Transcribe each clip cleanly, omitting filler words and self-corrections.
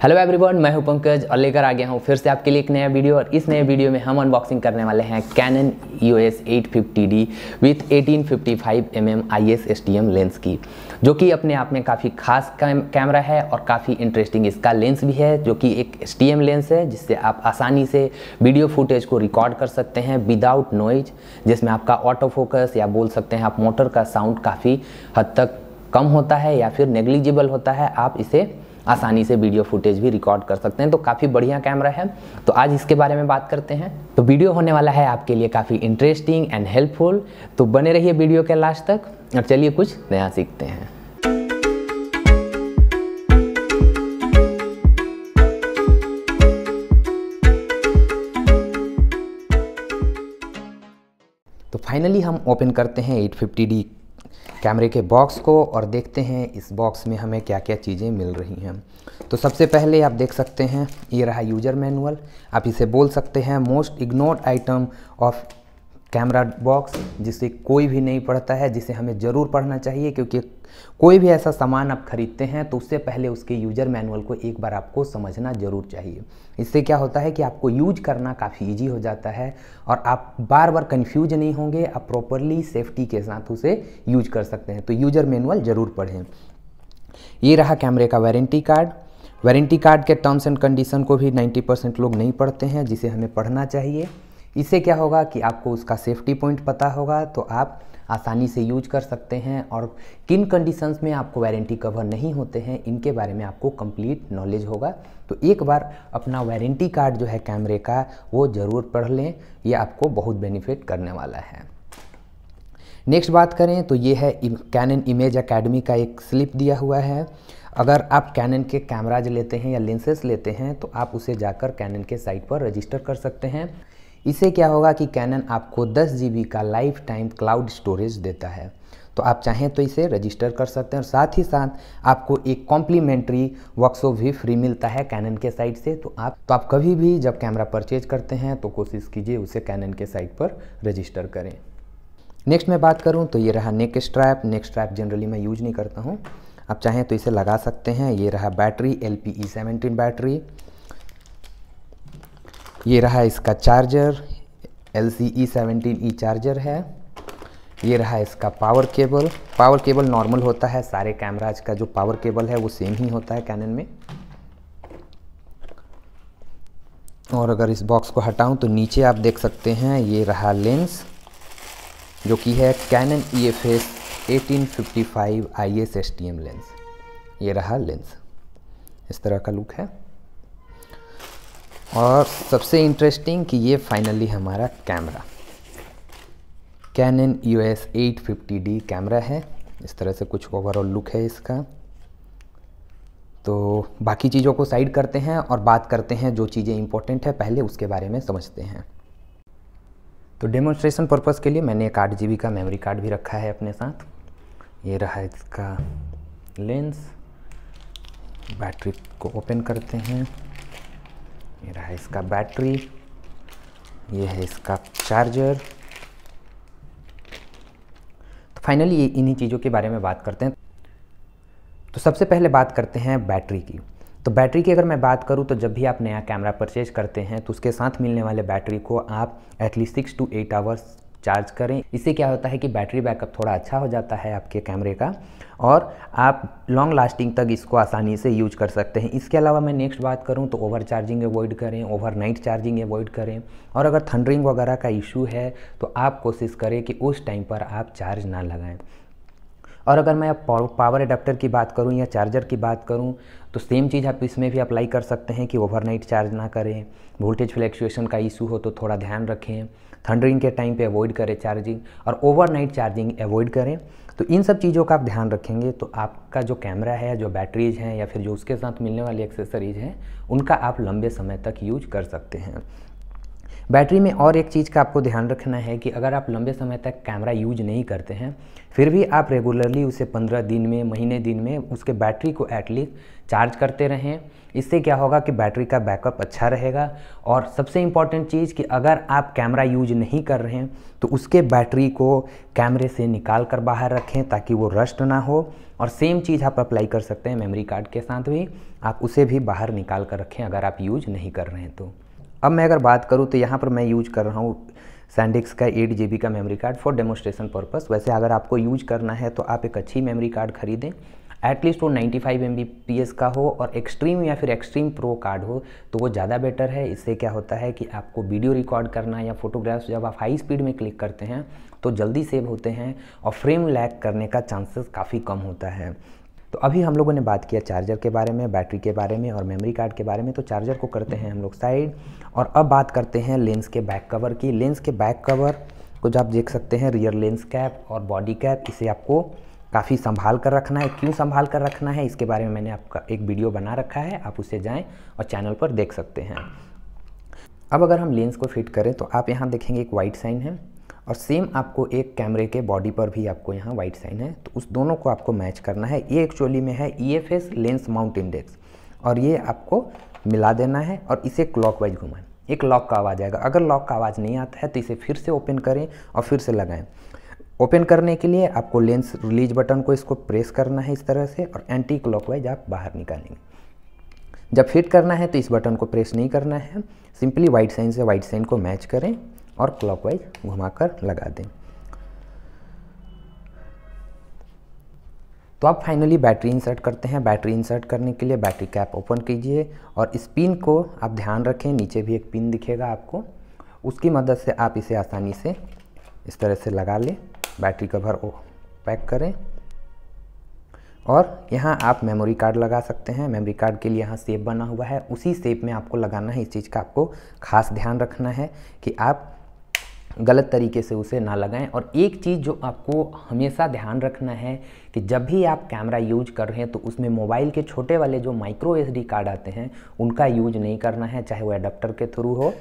Hello everyone, मैं हूं पंकज और लेकर आ गया हूं फिर से आपके लिए एक नया वीडियो। और इस नए वीडियो में हम अनबॉक्सिंग करने वाले हैं Canon EOS 850D with 1855mm IS STM lens की, जो कि अपने आप में काफ़ी खास कैमरा है और काफ़ी इंटरेस्टिंग इसका लेंस भी है, जो कि एक STM लेंस है जिससे आप आसानी से वीडियो फुटेज को रिकॉर्ड कर सकते हैं विदाउट नॉइज, जिसमें आपका ऑटो फोकस या बोल सकते हैं आप मोटर का साउंड काफ़ी हद तक कम होता है या फिर नेग्लिजिबल होता है। आप इसे आसानी से वीडियो फुटेज भी रिकॉर्ड कर सकते हैं, तो काफ़ी बढ़िया कैमरा है। तो आज इसके बारे में बात करते हैं। तो वीडियो होने वाला है आपके लिए काफ़ी इंटरेस्टिंग एंड हेल्पफुल, तो बने रहिए वीडियो के लास्ट तक और चलिए कुछ नया सीखते हैं। तो फाइनली हम ओपन करते हैं 850D कैमरे के बॉक्स को और देखते हैं इस बॉक्स में हमें क्या क्या चीज़ें मिल रही हैं। तो सबसे पहले आप देख सकते हैं ये रहा यूज़र मैनुअल। आप इसे बोल सकते हैं most ignored item of camera box, जिसे कोई भी नहीं पढ़ता है, जिसे हमें ज़रूर पढ़ना चाहिए, क्योंकि कोई भी ऐसा सामान आप खरीदते हैं तो उससे पहले उसके यूज़र मैनुअल को एक बार आपको समझना ज़रूर चाहिए। इससे क्या होता है कि आपको यूज करना काफ़ी इजी हो जाता है और आप बार बार कंफ्यूज नहीं होंगे, आप प्रॉपरली सेफ्टी के साथ उसे यूज कर सकते हैं। तो यूज़र मैनुअल ज़रूर पढ़ें। ये रहा कैमरे का वारंटी कार्ड। वारंटी कार्ड के टर्म्स एंड कंडीशन को भी 90% लोग नहीं पढ़ते हैं, जिसे हमें पढ़ना चाहिए। इससे क्या होगा कि आपको उसका सेफ्टी पॉइंट पता होगा, तो आप आसानी से यूज कर सकते हैं और किन कंडीशंस में आपको वारंटी कवर नहीं होते हैं इनके बारे में आपको कंप्लीट नॉलेज होगा। तो एक बार अपना वारंटी कार्ड जो है कैमरे का वो ज़रूर पढ़ लें, ये आपको बहुत बेनिफिट करने वाला है। नेक्स्ट बात करें तो ये है कैनन इमेज एकेडमी का एक स्लिप दिया हुआ है। अगर आप कैनन के कैमराज लेते हैं या लेंसेस लेते हैं तो आप उसे जाकर कैनन के साइट पर रजिस्टर कर सकते हैं। इससे क्या होगा कि कैनन आपको 10 GB का लाइफ टाइम क्लाउड स्टोरेज देता है, तो आप चाहें तो इसे रजिस्टर कर सकते हैं। और साथ ही साथ आपको एक कॉम्प्लीमेंट्री वर्कशॉप भी फ्री मिलता है कैनन के साइट से। तो आप कभी भी जब कैमरा परचेज करते हैं तो कोशिश कीजिए उसे कैनन के साइट पर रजिस्टर करें। नेक्स्ट मैं बात करूं तो ये रहा नेक स्ट्रैप। नेक स्ट्रैप जनरली मैं यूज नहीं करता हूं, आप चाहें तो इसे लगा सकते हैं। ये रहा बैटरी, LPE17 बैटरी। ये रहा इसका चार्जर, LCE17E चार्जर है। ये रहा इसका power cable. Power cable normal होता है, सारे कैमराज का जो पावर केबल है वो सेम ही होता है कैनन में। और अगर इस बॉक्स को हटाऊं तो नीचे आप देख सकते हैं ये रहा लेंस, जो कि है Canon EOS 1855 IS STM lens. ये रहा लेंस, इस तरह का लुक है। और सबसे इंटरेस्टिंग कि ये फाइनली हमारा camera Canon EOS 850D camera है। इस तरह से कुछ ओवरऑल लुक है इसका। तो बाकी चीज़ों को साइड करते हैं और बात करते हैं जो चीज़ें इंपॉर्टेंट है पहले उसके बारे में समझते हैं। तो डेमोन्स्ट्रेशन पर्पज़ के लिए मैंने एक 8 GB का मेमोरी कार्ड भी रखा है अपने साथ। ये रहा इसका लेंस। बैटरी को ओपन करते हैं। ये रहा इसका बैटरी। ये है इसका चार्जर। तो फाइनली इन्हीं चीज़ों के बारे में बात करते हैं। तो सबसे पहले बात करते हैं बैटरी की। तो बैटरी की अगर मैं बात करूं तो जब भी आप नया कैमरा परचेज करते हैं तो उसके साथ मिलने वाले बैटरी को आप एटलीस्ट 6 to 8 आवर्स चार्ज करें। इससे क्या होता है कि बैटरी बैकअप थोड़ा अच्छा हो जाता है आपके कैमरे का और आप लॉन्ग लास्टिंग तक इसको आसानी से यूज कर सकते हैं। इसके अलावा मैं नेक्स्ट बात करूं तो ओवर चार्जिंग अवॉइड करें, ओवरनाइट चार्जिंग अवॉइड करें। और अगर थंडरिंग वगैरह का इशू है तो आप कोशिश करें कि उस टाइम पर आप चार्ज ना लगाएं। और अगर मैं पावर एडाप्टर की बात करूं या चार्जर की बात करूं तो सेम चीज़ आप इसमें भी अप्लाई कर सकते हैं कि ओवरनाइट चार्ज ना करें। वोल्टेज फ्लैक्चुएशन का इशू हो तो थोड़ा ध्यान रखें। थंडरिंग के टाइम पे अवॉइड करें चार्जिंग और ओवरनाइट चार्जिंग अवॉइड करें। तो इन सब चीज़ों का आप ध्यान रखेंगे तो आपका जो कैमरा है, जो बैटरीज हैं या फिर जो उसके साथ मिलने वाली एक्सेसरीज हैं, उनका आप लंबे समय तक यूज कर सकते हैं। बैटरी में और एक चीज़ का आपको ध्यान रखना है कि अगर आप लंबे समय तक कैमरा यूज नहीं करते हैं, फिर भी आप रेगुलरली उसे 15 दिन में, महीने दिन में उसके बैटरी को एटलीस्ट चार्ज करते रहें। इससे क्या होगा कि बैटरी का बैकअप अच्छा रहेगा। और सबसे इम्पॉर्टेंट चीज़ कि अगर आप कैमरा यूज नहीं कर रहे हैं तो उसके बैटरी को कैमरे से निकाल कर बाहर रखें ताकि वो रस्ट ना हो। और सेम चीज़ आप अप्लाई कर सकते हैं मेमोरी कार्ड के साथ भी, आप उसे भी बाहर निकाल कर रखें अगर आप यूज नहीं कर रहे हैं तो। अब मैं अगर बात करूं तो यहाँ पर मैं यूज कर रहा हूँ सैंडिस्क का 8 GB का memory card for demonstration purpose. वैसे अगर आपको यूज करना है तो आप एक अच्छी मेमोरी कार्ड खरीदें, एटलीस्ट वो 95 MBps का हो और एक्सट्रीम या फिर एक्सट्रीम प्रो कार्ड हो तो वो ज़्यादा बेटर है। इससे क्या होता है कि आपको वीडियो रिकॉर्ड करना या फोटोग्राफ्स जब आप हाई स्पीड में क्लिक करते हैं तो जल्दी सेव होते हैं और फ्रेम लैग करने का चांसेस काफ़ी कम होता है। तो अभी हम लोगों ने बात किया चार्जर के बारे में, बैटरी के बारे में और मेमोरी कार्ड के बारे में। तो चार्जर को करते हैं हम लोग साइड और अब बात करते हैं लेंस के बैक कवर की। लेंस के बैक कवर को जो आप देख सकते हैं, रियर लेंस कैप और बॉडी कैप, इसे आपको काफ़ी संभाल कर रखना है। क्यों संभाल कर रखना है इसके बारे में मैंने आपका एक वीडियो बना रखा है, आप उसे जाएँ और चैनल पर देख सकते हैं। अब अगर हम लेंस को फिट करें तो आप यहाँ देखेंगे एक वाइट साइन है और सेम आपको एक कैमरे के बॉडी पर भी आपको यहाँ वाइट साइन है। तो उस दोनों को आपको मैच करना है। ये एक्चुअली में है EFS लेंस माउंट इंडेक्स और ये आपको मिला देना है और इसे क्लॉकवाइज घुमाएं। एक लॉक का आवाज़ आएगा। अगर लॉक का आवाज़ नहीं आता है तो इसे फिर से ओपन करें और फिर से लगाएं। ओपन करने के लिए आपको लेंस रिलीज बटन को इसको प्रेस करना है इस तरह से और एंटी क्लॉकवाइज आप बाहर निकालेंगे। जब फिट करना है तो इस बटन को प्रेस नहीं करना है, सिंपली वाइट साइन से वाइट साइन को मैच करें और क्लॉकवाइज घुमाकर लगा दें। तो आप फाइनली बैटरी इंसर्ट करते हैं। बैटरी इंसर्ट करने के लिए बैटरी कैप ओपन कीजिए और इस पिन को आप ध्यान रखें, नीचे भी एक पिन दिखेगा आपको, उसकी मदद से आप इसे आसानी से इस तरह से लगा लें। बैटरी कवर पैक करें और यहाँ आप मेमोरी कार्ड लगा सकते हैं। मेमोरी कार्ड के लिए यहाँ शेप बना हुआ है, उसी शेप में आपको लगाना है। इस चीज़ का आपको खास ध्यान रखना है कि आप गलत तरीके से उसे ना लगाएं। और एक चीज़ जो आपको हमेशा ध्यान रखना है कि जब भी आप कैमरा यूज कर रहे हैं तो उसमें मोबाइल के छोटे वाले जो माइक्रो SD कार्ड आते हैं उनका यूज नहीं करना है, चाहे वो एडाप्टर के थ्रू हो,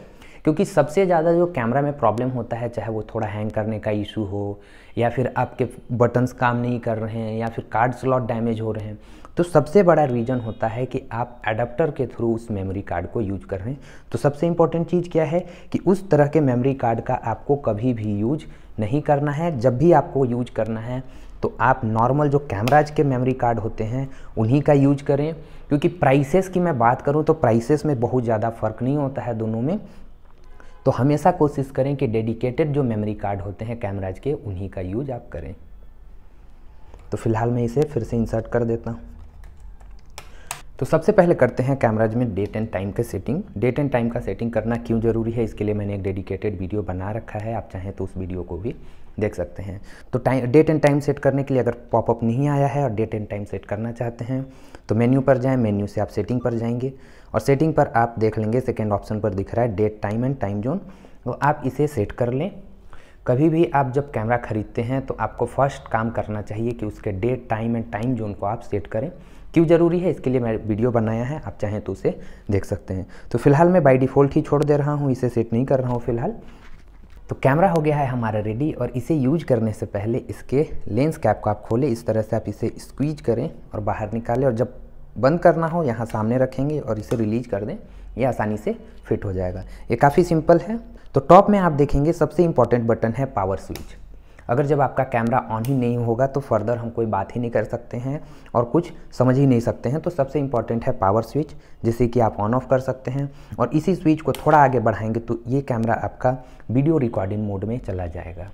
क्योंकि सबसे ज़्यादा जो कैमरा में प्रॉब्लम होता है, चाहे वो थोड़ा हैंग करने का इशू हो या फिर आपके बटन्स काम नहीं कर रहे हैं या फिर कार्ड स्लॉट डैमेज हो रहे हैं, तो सबसे बड़ा रीज़न होता है कि आप एडाप्टर के थ्रू उस मेमोरी कार्ड को यूज कर रहे हैं। तो सबसे इम्पॉर्टेंट चीज़ क्या है कि उस तरह के मेमोरी कार्ड का आपको कभी भी यूज नहीं करना है। जब भी आपको यूज करना है तो आप नॉर्मल जो कैमराज के मेमोरी कार्ड होते हैं उन्हीं का यूज करें, क्योंकि प्राइसेस की मैं बात करूँ तो प्राइसेस में बहुत ज़्यादा फ़र्क नहीं होता है दोनों में। तो हमेशा कोशिश करें कि डेडिकेटेड जो मेमोरी कार्ड होते हैं कैमराज के उन्हीं का यूज आप करें। तो फिलहाल मैं इसे फिर से इंसर्ट कर देता हूँ। तो सबसे पहले करते हैं कैमराज में डेट एंड टाइम का सेटिंग। डेट एंड टाइम का सेटिंग करना क्यों ज़रूरी है इसके लिए मैंने एक डेडिकेटेड वीडियो बना रखा है, आप चाहें तो उस वीडियो को भी देख सकते हैं। तो डेट एंड टाइम सेट करने के लिए अगर पॉपअप नहीं आया है और डेट एंड टाइम सेट करना चाहते हैं तो मेन्यू पर जाएं, मेन्यू से आप सेटिंग पर जाएंगे और सेटिंग पर आप देख लेंगे सेकेंड ऑप्शन पर दिख रहा है date time and time zone, तो आप इसे सेट कर लें। कभी भी आप जब कैमरा खरीदते हैं तो आपको फर्स्ट काम करना चाहिए कि उसके date time and time zone को आप सेट करें। क्यों ज़रूरी है इसके लिए मैं वीडियो बनाया है, आप चाहें तो उसे देख सकते हैं। तो फिलहाल मैं बाय डिफ़ॉल्ट ही छोड़ दे रहा हूँ, इसे सेट नहीं कर रहा हूँ फिलहाल। तो कैमरा हो गया है हमारा रेडी और इसे यूज करने से पहले इसके लेंस कैप को आप खोलें, इस तरह से आप इसे स्क्वीज करें और बाहर निकालें और जब बंद करना हो यहाँ सामने रखेंगे और इसे रिलीज कर दें, ये आसानी से फिट हो जाएगा। ये काफ़ी सिंपल है। तो टॉप में आप देखेंगे सबसे इम्पॉर्टेंट बटन है पावर स्विच। अगर जब आपका कैमरा ऑन ही नहीं होगा तो फर्दर हम कोई बात ही नहीं कर सकते हैं और कुछ समझ ही नहीं सकते हैं। तो सबसे इम्पॉर्टेंट है पावर स्विच, जिसे कि आप ऑन ऑफ कर सकते हैं और इसी स्विच को थोड़ा आगे बढ़ाएंगे तो ये कैमरा आपका वीडियो रिकॉर्डिंग मोड में चला जाएगा।